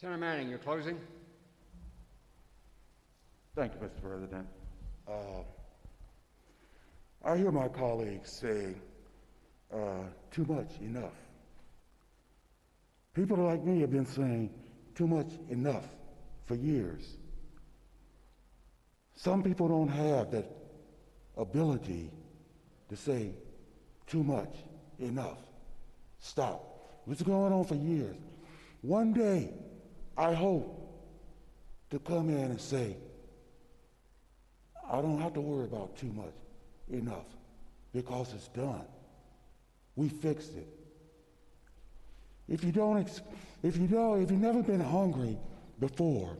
Senator Manning, your closing. Thank you, Mr. President. I hear my colleagues say, too much, enough. People like me have been saying too much, enough for years. Some people don't have that ability to say too much, enough, stop. It's going on for years. One day, I hope to come in and say, I don't have to worry about too much, enough, because it's done. We fixed it. If you've never been hungry before,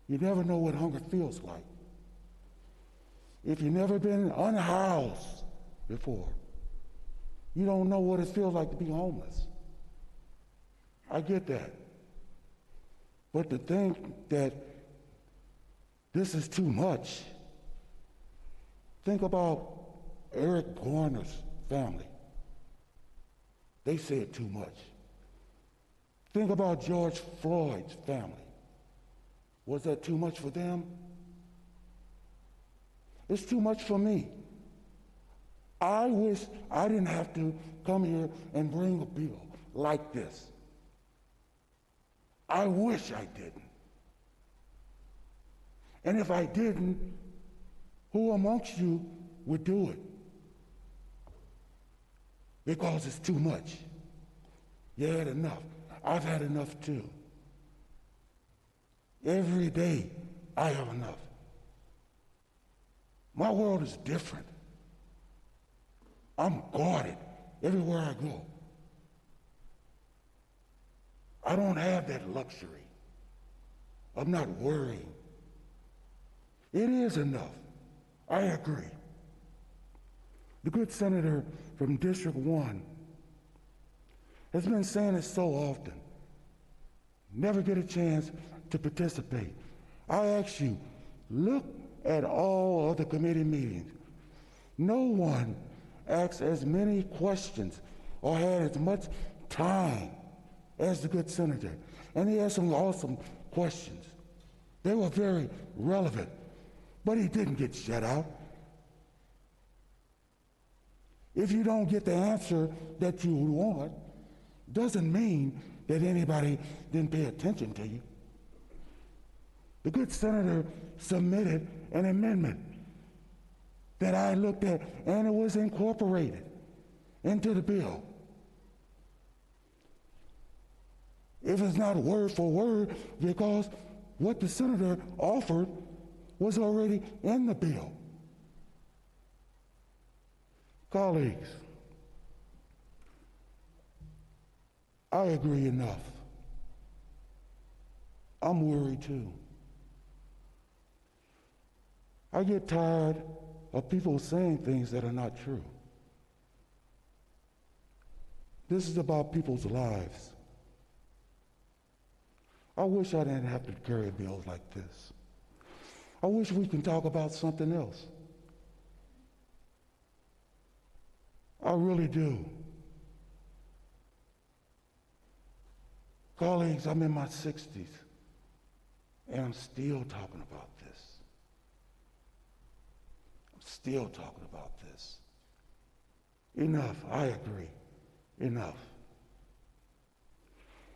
you never know what hunger feels like. If you've never been unhoused before, you don't know what it feels like to be homeless. I get that. But to think that this is too much, think about Eric Garner's family. They said too much. Think about George Floyd's family. Was that too much for them? It's too much for me. I wish I didn't have to come here and bring a bill like this. I wish I didn't. And if I didn't, who amongst you would do it? Because it's too much. You had enough. I've had enough too. Every day I have enough. My world is different. I'm guarded everywhere I go. I don't have that luxury of not worrying. It is enough. I agree. The good senator from District 1 has been saying it so often. Never get a chance to participate. I ask you, look at all of the committee meetings. No one asked as many questions or had as much time as the good senator. And he asked some awesome questions. They were very relevant, but he didn't get shut out. If you don't get the answer that you want, doesn't mean that anybody didn't pay attention to you. The good senator submitted an amendment that I looked at, and it was incorporated into the bill. If it's not word for word, because what the senator offered was already in the bill. Colleagues, I agree enough. I'm worried too. I get tired of people saying things that are not true. This is about people's lives. I wish I didn't have to carry bills like this. I wish we can talk about something else. I really do. Colleagues, I'm in my 60s, and I'm still talking about this. I'm still talking about this. Enough, I agree, enough.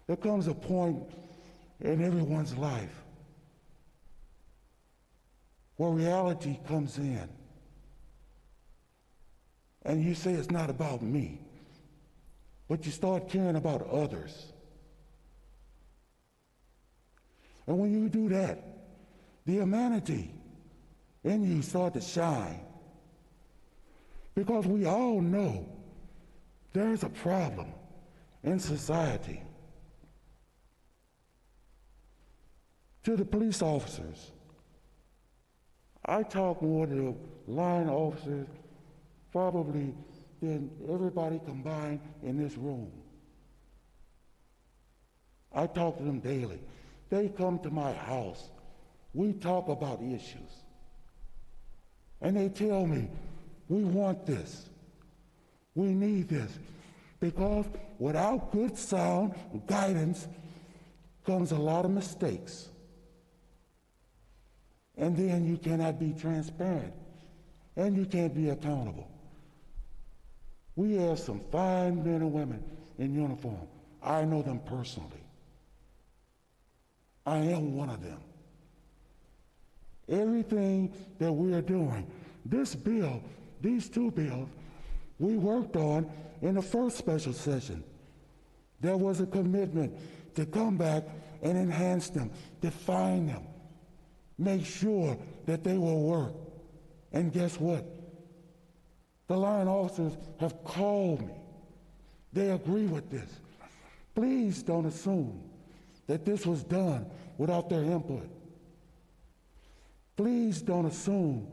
There comes a point in everyone's life where reality comes in, and you say it's not about me, but you start caring about others. And when you do that, the humanity in you start to shine. Because we all know there's a problem in society. To the police officers, I talk more to the line officers probably than everybody combined in this room. I talk to them daily. They come to my house. We talk about issues. And they tell me, we want this. We need this. Because without good sound guidance comes a lot of mistakes. And then you cannot be transparent, and you can't be accountable. We have some fine men and women in uniform. I know them personally. I am one of them. Everything that we are doing, this bill, these two bills, we worked on in the first special session. There was a commitment to come back and enhance them, define them, make sure that they will work. And guess what? The line officers have called me. They agree with this. Please don't assume that this was done without their input. Please don't assume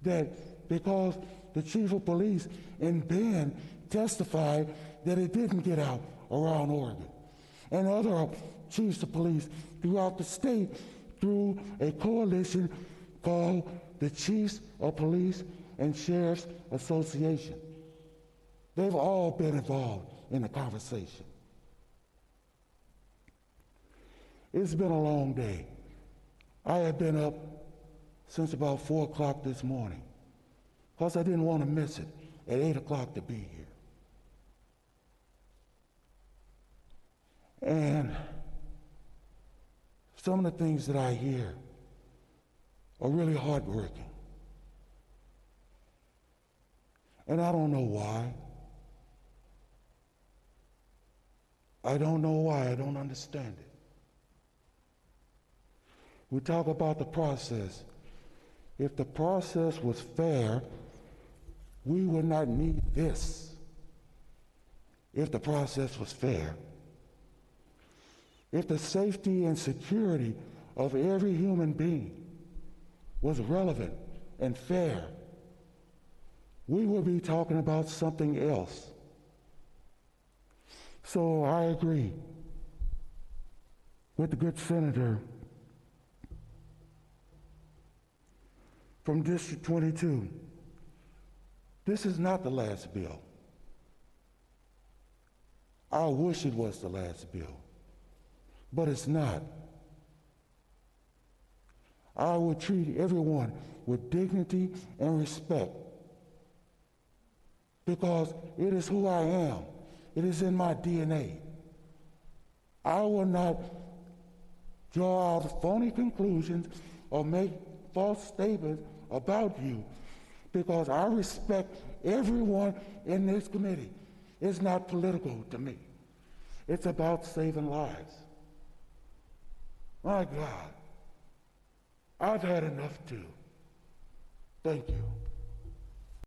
that because the chief of police in Bend testified that it didn't get out around Oregon. And other chiefs of police throughout the state through a coalition called the Chiefs of Police and Sheriffs Association. They've all been involved in the conversation. It's been a long day. I have been up since about 4 o'clock this morning because I didn't want to miss it at 8 o'clock to be here. And some of the things that I hear are really heartbreaking. And I don't know why. I don't know why. I don't understand it. We talk about the process. If the process was fair, we would not need this. If the process was fair. If the safety and security of every human being was relevant and fair, we would be talking about something else. So I agree with the good senator from District 22. This is not the last bill. I wish it was the last bill, but it's not. I would treat everyone with dignity and respect because it is who I am. It is in my DNA. I will not draw out phony conclusions or make false statements about you because I respect everyone in this committee. It's not political to me. It's about saving lives. My God, I've had enough too. Thank you.